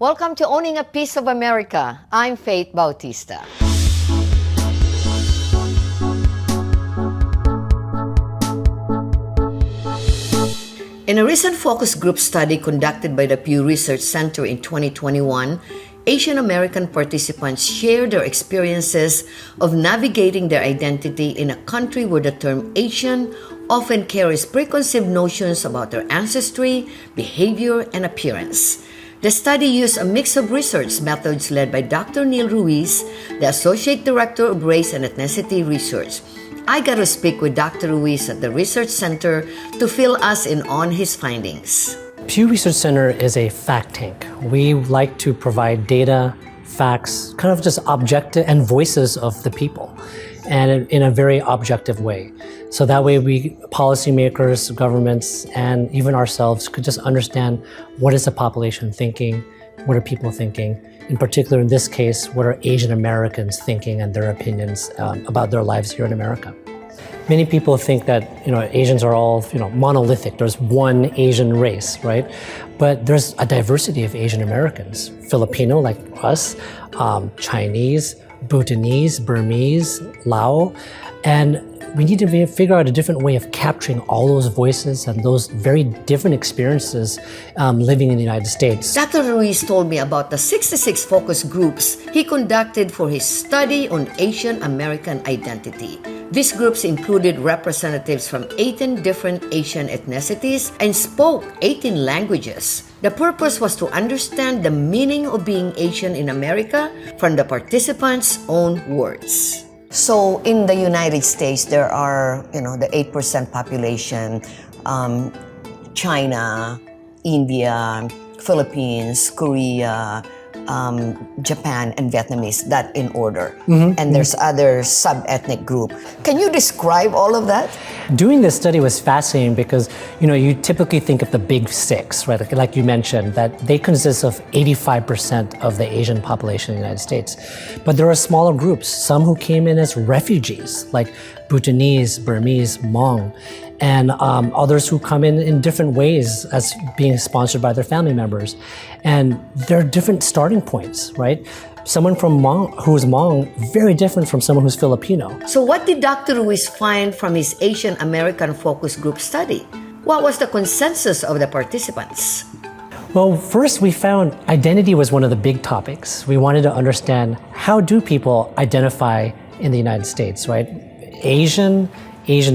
Welcome to Owning a Piece of America. I'm Faith Bautista. In a recent focus group study conducted by the Pew Research Center in 2021, Asian American participants shared their experiences of navigating their identity in a country where the term Asian often carries preconceived notions about their ancestry, behavior, and appearance. The study used a mix of research methods led by Dr. Neil Ruiz, the Associate Director of Race and Ethnicity Research. I got to speak with Dr. Ruiz at the Research Center to fill us in on his findings. Pew Research Center is a fact tank. We like to provide data, facts, kind of just objective and voices of the people, and in a very objective way. So that way we, policymakers, governments, and even ourselves could just understand what is the population thinking, what are people thinking. In particular, in this case, what are Asian Americans thinking and their opinions about their lives here in America. Many people think that Asians are all monolithic. There's one Asian race, right? But there's a diversity of Asian Americans. Filipino, like us, Chinese, Bhutanese, Burmese, Lao, and we need to figure out a different way of capturing all those voices and those very different experiences living in the United States. Dr. Ruiz told me about the 66 focus groups he conducted for his study on Asian American identity. These groups included representatives from 18 different Asian ethnicities and spoke 18 languages. The purpose was to understand the meaning of being Asian in America from the participants' own words. So in the United States, there are, the 8% population, China, India, Philippines, Korea, Japan, and Vietnamese, that in order. And there's other sub-ethnic group. Can you describe all of that? Doing this study was fascinating because, you typically think of the big six, right? Like you mentioned, that they consist of 85% of the Asian population in the United States. But there are smaller groups, some who came in as refugees, like Bhutanese, Burmese, Hmong, and others who come in different ways as being sponsored by their family members. And there are different starting points, right? Someone from who's Hmong, very different from someone who's Filipino. So what did Dr. Ruiz find from his Asian American focus group study? What was the consensus of the participants? Well, first we found identity was one of the big topics. We wanted to understand, how do people identify in the United States, right? Asian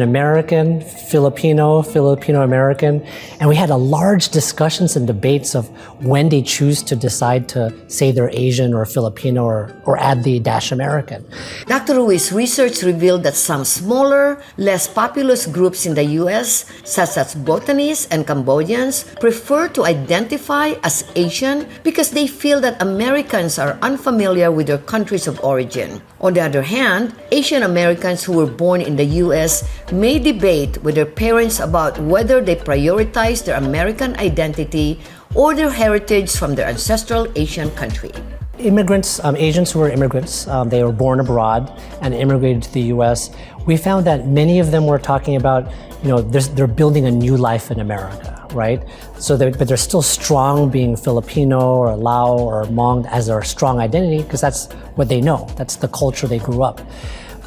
American, Filipino American, and we had a large discussions and debates of when they choose to decide to say they're Asian or Filipino or add the dash American. Dr. Ruiz's research revealed that some smaller, less populous groups in the U.S., such as Bhutanese and Cambodians, prefer to identify as Asian because they feel that Americans are unfamiliar with their countries of origin. On the other hand, Asian Americans who were born in the U.S. may debate with their parents about whether they prioritize their American identity or their heritage from their ancestral Asian country. Immigrants, Asians who were immigrants, they were born abroad and immigrated to the U.S. We found that many of them were talking about, they're building a new life in America, right? But they're still strong being Filipino or Lao or Hmong as their strong identity because that's what they know. That's the culture they grew up.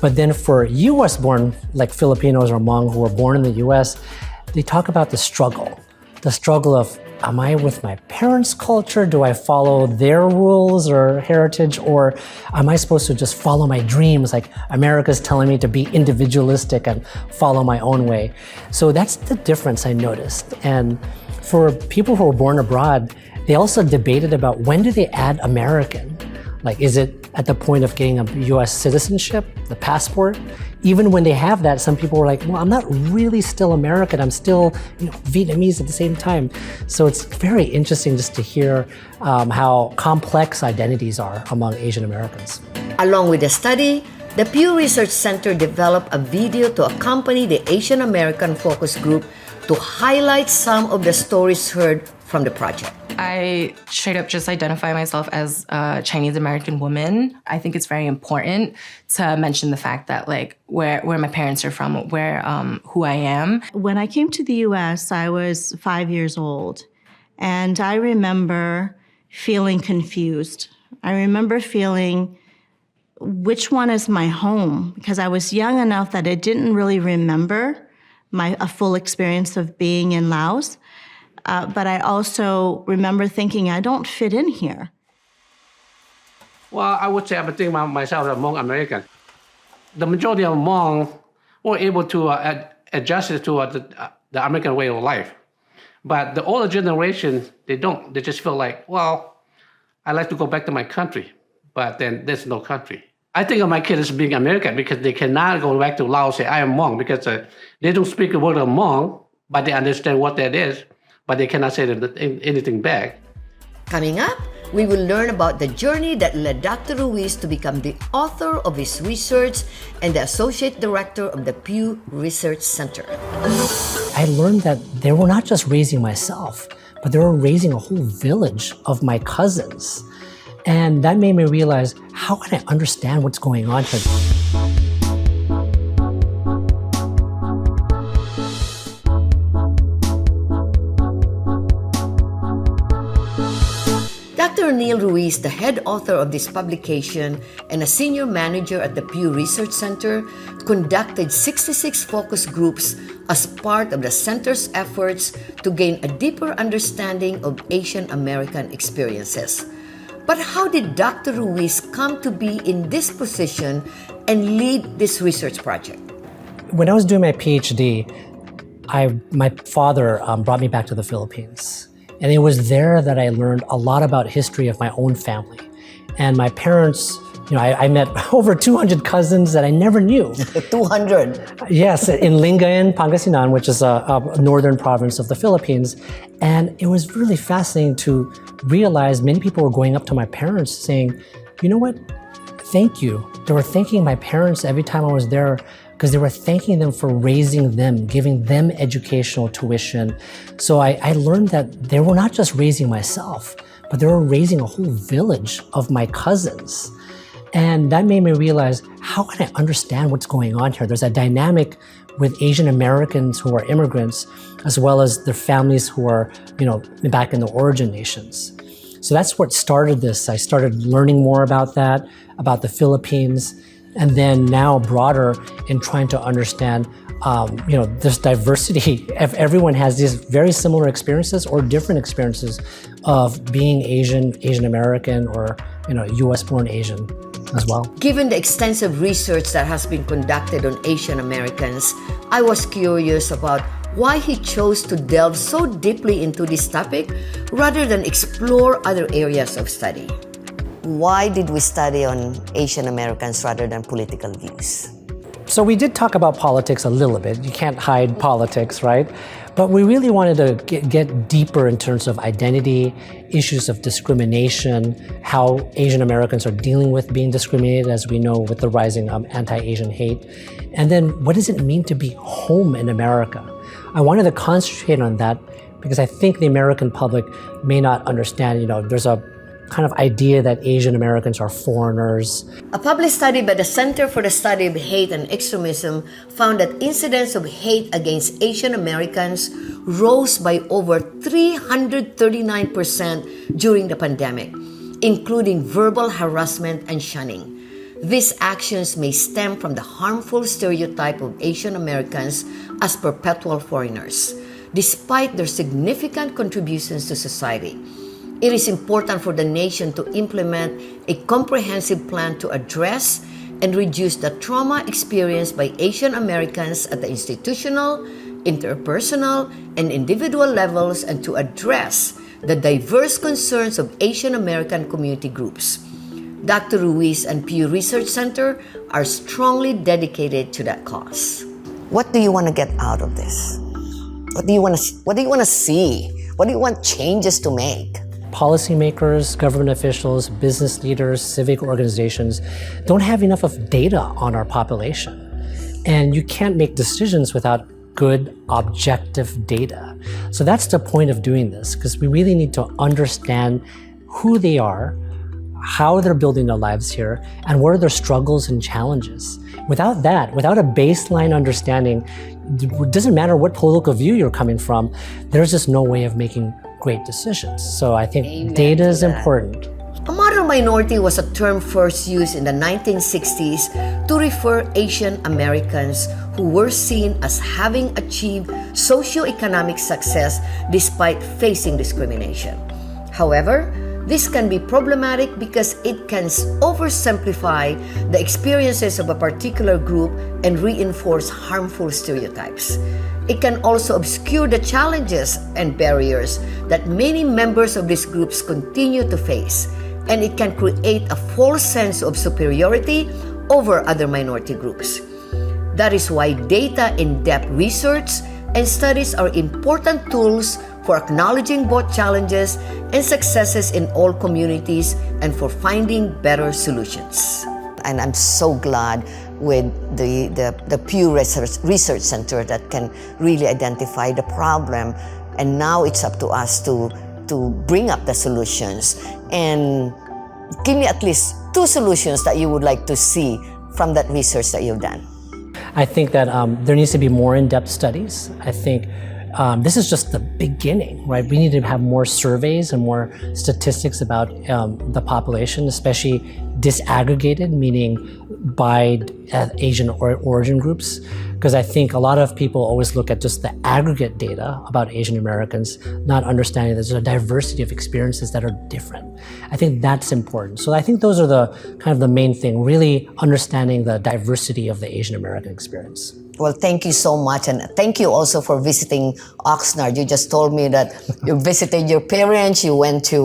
But then for U.S. born, like Filipinos or Hmong who were born in the U.S., they talk about the struggle of, am I with my parents' culture? Do I follow their rules or heritage? Or am I supposed to just follow my dreams? Like America's telling me to be individualistic and follow my own way. So that's the difference I noticed. And for people who were born abroad, they also debated about when do they add American? Like, is it at the point of getting a U.S. citizenship, the passport? Even when they have that, some people were like, well, I'm not really still American. I'm still Vietnamese at the same time. So it's very interesting just to hear how complex identities are among Asian Americans. Along with the study, the Pew Research Center developed a video to accompany the Asian American focus group to highlight some of the stories heard from the project. I straight up just identify myself as a Chinese American woman. I think it's very important to mention the fact that where my parents are from, who I am. When I came to the U.S., I was 5 years old. And I remember feeling confused. I remember feeling, which one is my home? Because I was young enough that I didn't really remember a full experience of being in Laos. But I also remember thinking, I don't fit in here. Well, I would say I think myself as Hmong American. The majority of Hmong were able to adjust to the American way of life. But the older generation, they don't. They just feel like, well, I like to go back to my country, but then there's no country. I think of my kids as being American because they cannot go back to Laos and say, I am Hmong, because they don't speak a word of Hmong, but they understand what that is, but they cannot say anything back. Coming up, we will learn about the journey that led Dr. Ruiz to become the author of his research and the associate director of the Pew Research Center. I learned that they were not just raising myself, but they were raising a whole village of my cousins. And that made me realize, how can I understand what's going on here? Dr. Neil Ruiz, the head author of this publication and a senior manager at the Pew Research Center, conducted 66 focus groups as part of the center's efforts to gain a deeper understanding of Asian American experiences. But how did Dr. Ruiz come to be in this position and lead this research project? When I was doing my PhD, my father brought me back to the Philippines. And it was there that I learned a lot about history of my own family. And my parents, I met over 200 cousins that I never knew. 200? Yes, in Lingayen, Pangasinan, which is a northern province of the Philippines. And it was really fascinating to realize many people were going up to my parents saying, you know what, thank you. They were thanking my parents every time I was there because they were thanking them for raising them, giving them educational tuition. So I learned that they were not just raising myself, but they were raising a whole village of my cousins. And that made me realize, how can I understand what's going on here? There's a dynamic with Asian Americans who are immigrants, as well as their families who are, back in the origin nations. So that's what started this. I started learning more about that, about the Philippines, and then now broader in trying to understand, this diversity. If everyone has these very similar experiences or different experiences of being Asian American, or U.S.-born Asian as well. Given the extensive research that has been conducted on Asian Americans, I was curious about why he chose to delve so deeply into this topic rather than explore other areas of study. Why did we study on Asian Americans rather than political views? So we did talk about politics a little bit. You can't hide politics, right? But we really wanted to get deeper in terms of identity, issues of discrimination, how Asian Americans are dealing with being discriminated, as we know, with the rising anti-Asian hate. And then what does it mean to be home in America? I wanted to concentrate on that because I think the American public may not understand, there's a kind of idea that Asian Americans are foreigners. A published study by the Center for the Study of Hate and Extremism found that incidents of hate against Asian Americans rose by over 339% during the pandemic, including verbal harassment and shunning. These actions may stem from the harmful stereotype of Asian Americans as perpetual foreigners, despite their significant contributions to society. It is important for the nation to implement a comprehensive plan to address and reduce the trauma experienced by Asian Americans at the institutional, interpersonal, and individual levels, and to address the diverse concerns of Asian American community groups. Dr. Ruiz and Pew Research Center are strongly dedicated to that cause. What do you want to get out of this? What do you want to see? What do you want changes to make? Policymakers, government officials, business leaders, civic organizations don't have enough of data on our population. And you can't make decisions without good, objective data. So that's the point of doing this, because we really need to understand who they are, how they're building their lives here, and what are their struggles and challenges. Without that, without a baseline understanding, it doesn't matter what political view you're coming from, there's just no way of making great decisions. So I think Amen data to is that. important. A model minority was a term first used in the 1960s to refer Asian Americans who were seen as having achieved socioeconomic success despite facing discrimination. However, this can be problematic because it can oversimplify the experiences of a particular group and reinforce harmful stereotypes. It can also obscure the challenges and barriers that many members of these groups continue to face, and it can create a false sense of superiority over other minority groups. That is why data in-depth research and studies are important tools for acknowledging both challenges and successes in all communities and for finding better solutions. And I'm so glad with the Pew Research Center that can really identify the problem, and now it's up to us to bring up the solutions. And give me at least 2 solutions that you would like to see from that research that you've done. I think that there needs to be more in-depth studies. I think this is just the beginning, right? We need to have more surveys and more statistics about the population, especially disaggregated, meaning by Asian origin groups. Because I think a lot of people always look at just the aggregate data about Asian Americans, not understanding there's a diversity of experiences that are different. I think that's important. So I think those are the kind of the main thing, really understanding the diversity of the Asian American experience. Well, thank you so much, and thank you also for visiting Oxnard. You just told me that you visited your parents, you went to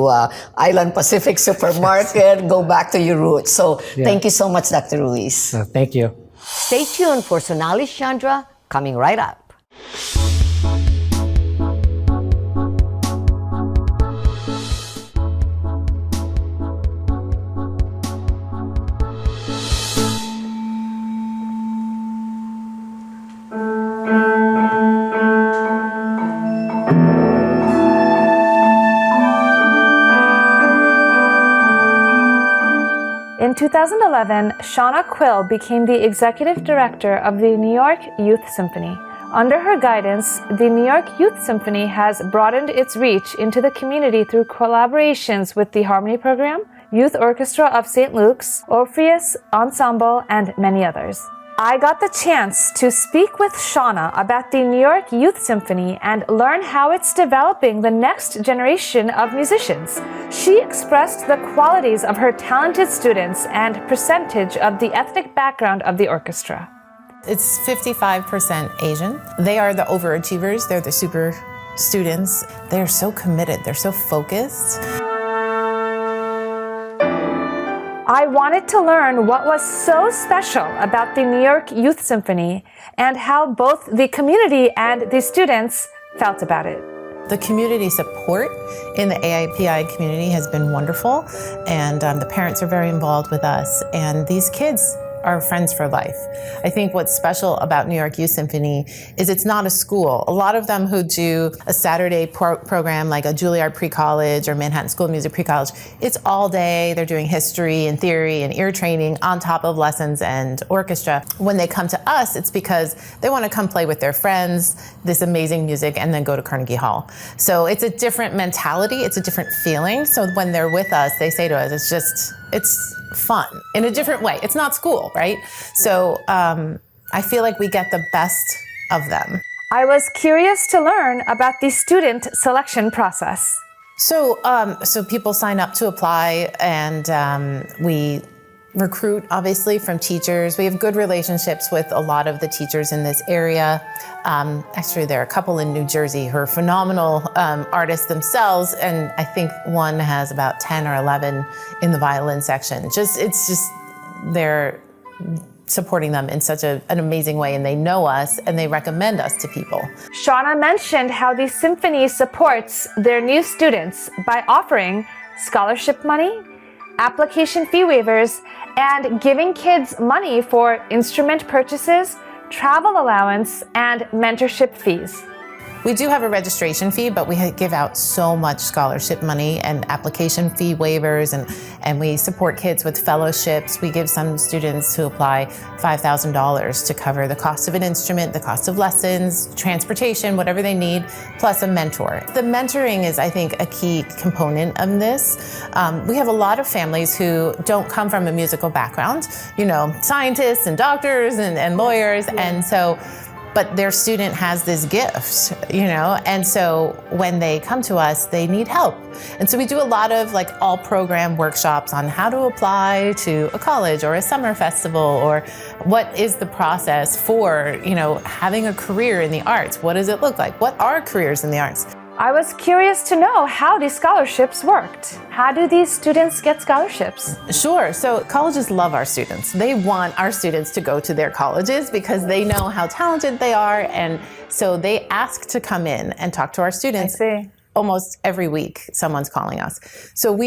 Island Pacific Supermarket, go back to your roots. So Thank you so much, Dr. Ruiz. Thank you. Stay tuned for Sonali Chandra coming right up. In 2011, Shauna Quill became the executive director of the New York Youth Symphony. Under her guidance, the New York Youth Symphony has broadened its reach into the community through collaborations with the Harmony Program, Youth Orchestra of St. Luke's, Orpheus Ensemble, and many others. I got the chance to speak with Shauna about the New York Youth Symphony and learn how it's developing the next generation of musicians. She expressed the qualities of her talented students and percentage of the ethnic background of the orchestra. It's 55% Asian. They are the overachievers. They're the super students. They're so committed. They're so focused. I wanted to learn what was so special about the New York Youth Symphony and how both the community and the students felt about it. The community support in the AIPI community has been wonderful, and the parents are very involved with us, and these kids are friends for life. I think what's special about New York Youth Symphony is it's not a school. A lot of them who do a Saturday program like a Juilliard pre-college or Manhattan School of Music pre-college, it's all day. They're doing history and theory and ear training on top of lessons and orchestra. When they come to us, it's because they want to come play with their friends, this amazing music, and then go to Carnegie Hall. So it's a different mentality. It's a different feeling. So when they're with us, they say to us, it's fun in a different way. It's not school, right? So I feel like we get the best of them. I was curious to learn about the student selection process. So people sign up to apply, and we recruit, obviously, from teachers. We have good relationships with a lot of the teachers in this area. Actually, there are a couple in New Jersey who are phenomenal artists themselves, and I think one has about 10 or 11 in the violin section. They're supporting them in such an amazing way, and they know us, and they recommend us to people. Shauna mentioned how the symphony supports their new students by offering scholarship money, application fee waivers, and giving kids money for instrument purchases, travel allowance, and mentorship fees. We do have a registration fee, but we give out so much scholarship money and application fee waivers, and we support kids with fellowships. We give some students who apply $5,000 to cover the cost of an instrument, the cost of lessons, transportation, whatever they need, plus a mentor. The mentoring is, I think, a key component of this. We have a lot of families who don't come from a musical background, scientists and doctors and lawyers, and so but their student has this gift, and so when they come to us, they need help. And so we do a lot of all program workshops on how to apply to a college or a summer festival, or what is the process for, having a career in the arts? What does it look like? What are careers in the arts? I was curious to know how these scholarships worked. How do these students get scholarships? Sure. So colleges love our students. They want our students to go to their colleges because they know how talented they are. And so they ask to come in and talk to our students. I see. Almost every week, someone's calling us. So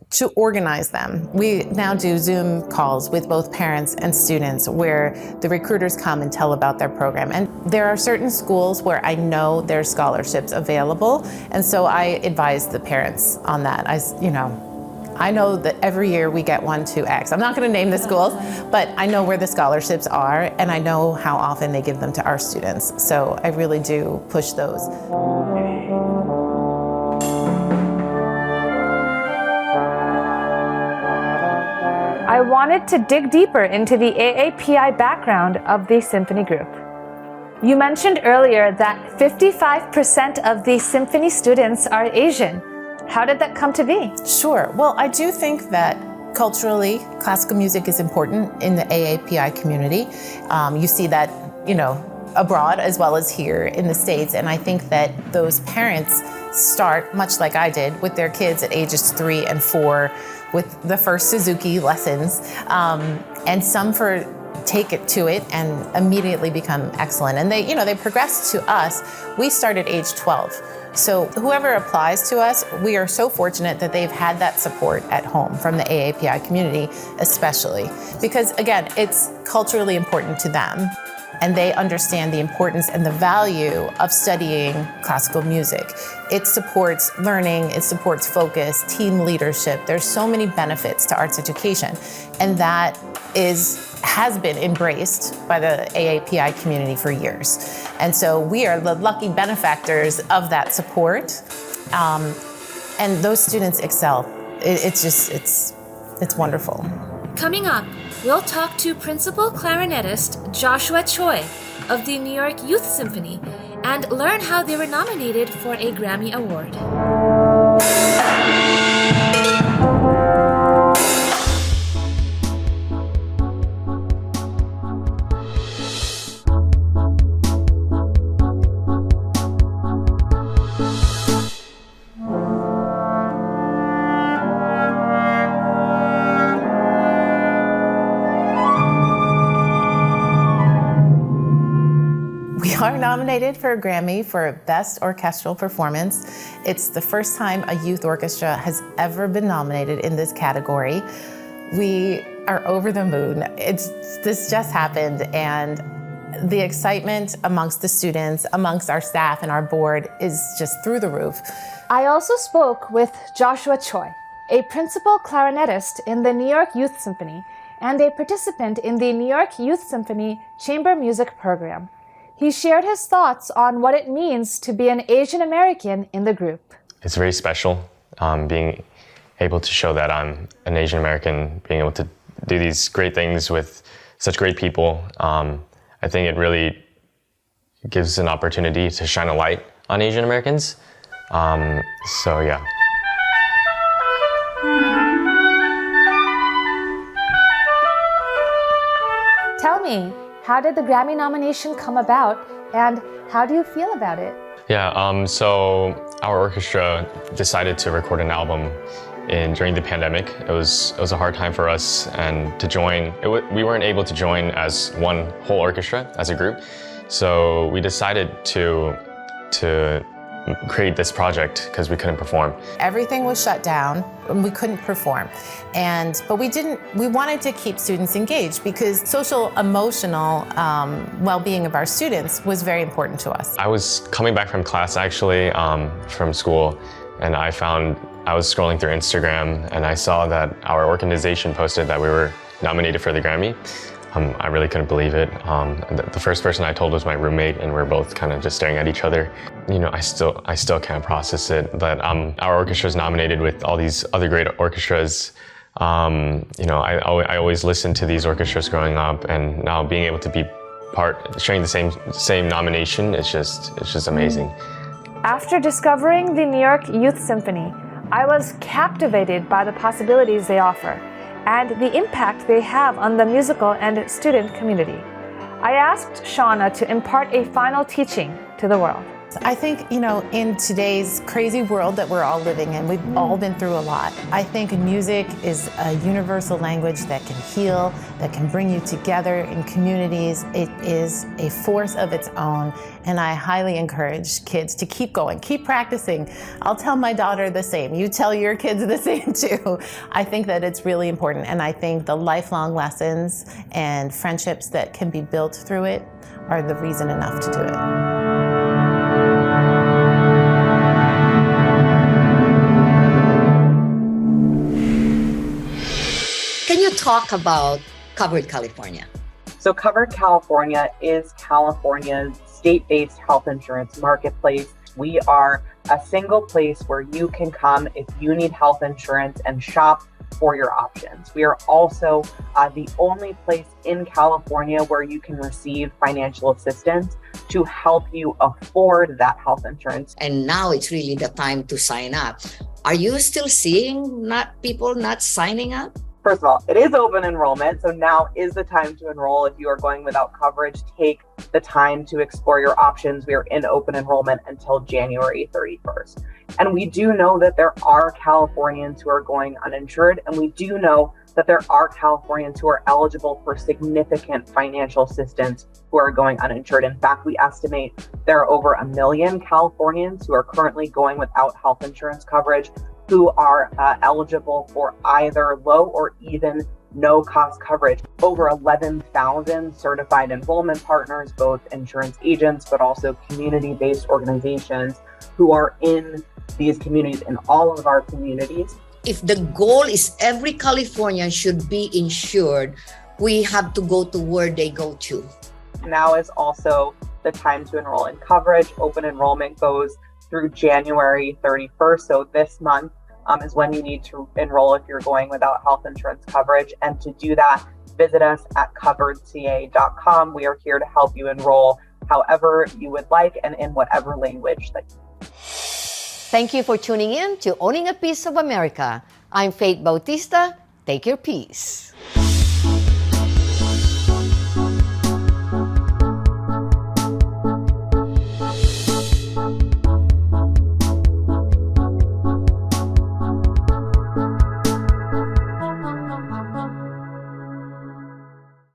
to organize them, we now do Zoom calls with both parents and students where the recruiters come and tell about their program. And there are certain schools where I know there's scholarships available, and so I advise the parents on that. I know that every year we get 1 to X. I'm not going to name the schools, but I know where the scholarships are, and I know how often they give them to our students. So I really do push those. I wanted to dig deeper into the AAPI background of the symphony group. You mentioned earlier that 55% of the symphony students are Asian. How did that come to be? Sure. Well, I do think that culturally, classical music is important in the AAPI community. You see that, abroad as well as here in the States. And I think that those parents start, much like I did, with their kids at ages 3 and 4 with the first Suzuki lessons. And some take it to it and immediately become excellent. And they progress to us. We start at age 12. So whoever applies to us, we are so fortunate that they've had that support at home from the AAPI community, especially. Because again, it's culturally important to them. And they understand the importance and the value of studying classical music. It supports learning, it supports focus, team leadership. There's so many benefits to arts education. And that has been embraced by the AAPI community for years. And so we are the lucky benefactors of that support. And those students excel. It's wonderful. Coming up, we'll talk to Principal Clarinetist Joshua Choi of the New York Youth Symphony and learn how they were nominated for a Grammy Award. Are nominated for a Grammy for Best Orchestral Performance. It's the first time a youth orchestra has ever been nominated in this category. We are over the moon. This just happened, and the excitement amongst the students, amongst our staff and our board is just through the roof. I also spoke with Joshua Choi, a principal clarinetist in the New York Youth Symphony and a participant in the New York Youth Symphony Chamber Music Program. He shared his thoughts on what it means to be an Asian American in the group. It's very special being able to show that I'm an Asian American, being able to do these great things with such great people. I think it really gives an opportunity to shine a light on Asian Americans. So yeah. Tell me, how did the Grammy nomination come about, and how do you feel about it? Yeah, so our orchestra decided to record an album during the pandemic. It was a hard time for us, and to join, we weren't able to join as one whole orchestra, as a group. So we decided to create this project because we couldn't perform. Everything was shut down and we couldn't perform. But we wanted to keep students engaged because social emotional well-being of our students was very important to us. I was coming back from class actually, from school, and I was scrolling through Instagram and I saw that our organization posted that we were nominated for the Grammy. I really couldn't believe it. The first person I told was my roommate, and we're both kind of just staring at each other. You know, I still can't process it that our orchestra is nominated with all these other great orchestras. You know, I always listened to these orchestras growing up, and now being able to be sharing the same nomination, it's just amazing. After discovering the New York Youth Symphony, I was captivated by the possibilities they offer and the impact they have on the musical and student community. I asked Shauna to impart a final teaching to the world. I think, you know, in today's crazy world that we're all living in, we've all been through a lot. I think music is a universal language that can heal, that can bring you together in communities. It is a force of its own, and I highly encourage kids to keep going, keep practicing. I'll tell my daughter the same. You tell your kids the same too. I think that it's really important, and I think the lifelong lessons and friendships that can be built through it are the reason enough to do it. Can you talk about Covered California? So Covered California is California's state-based health insurance marketplace. We are a single place where you can come if you need health insurance and shop for your options. We are also the only place in California where you can receive financial assistance to help you afford that health insurance. And now it's really the time to sign up. Are you still seeing people not signing up? First of all, it is open enrollment, so now is the time to enroll. If you are going without coverage, take the time to explore your options. We are in open enrollment until January 31st. And we do know that there are Californians who are going uninsured, and we do know that there are Californians who are eligible for significant financial assistance who are going uninsured. In fact, we estimate there are over 1 million Californians who are currently going without health insurance coverage, who are eligible for either low or even no cost coverage. Over 11,000 certified enrollment partners, both insurance agents, but also community-based organizations who are in these communities, in all of our communities. If the goal is every Californian should be insured, we have to go to where they go to. Now is also the time to enroll in coverage. Open enrollment goes through January 31st. So this month is when you need to enroll if you're going without health insurance coverage. And to do that, visit us at coveredca.com. We are here to help you enroll however you would like and in whatever language that you need. Thank you for tuning in to Owning a Piece of America. I'm Faith Bautista. Take your piece.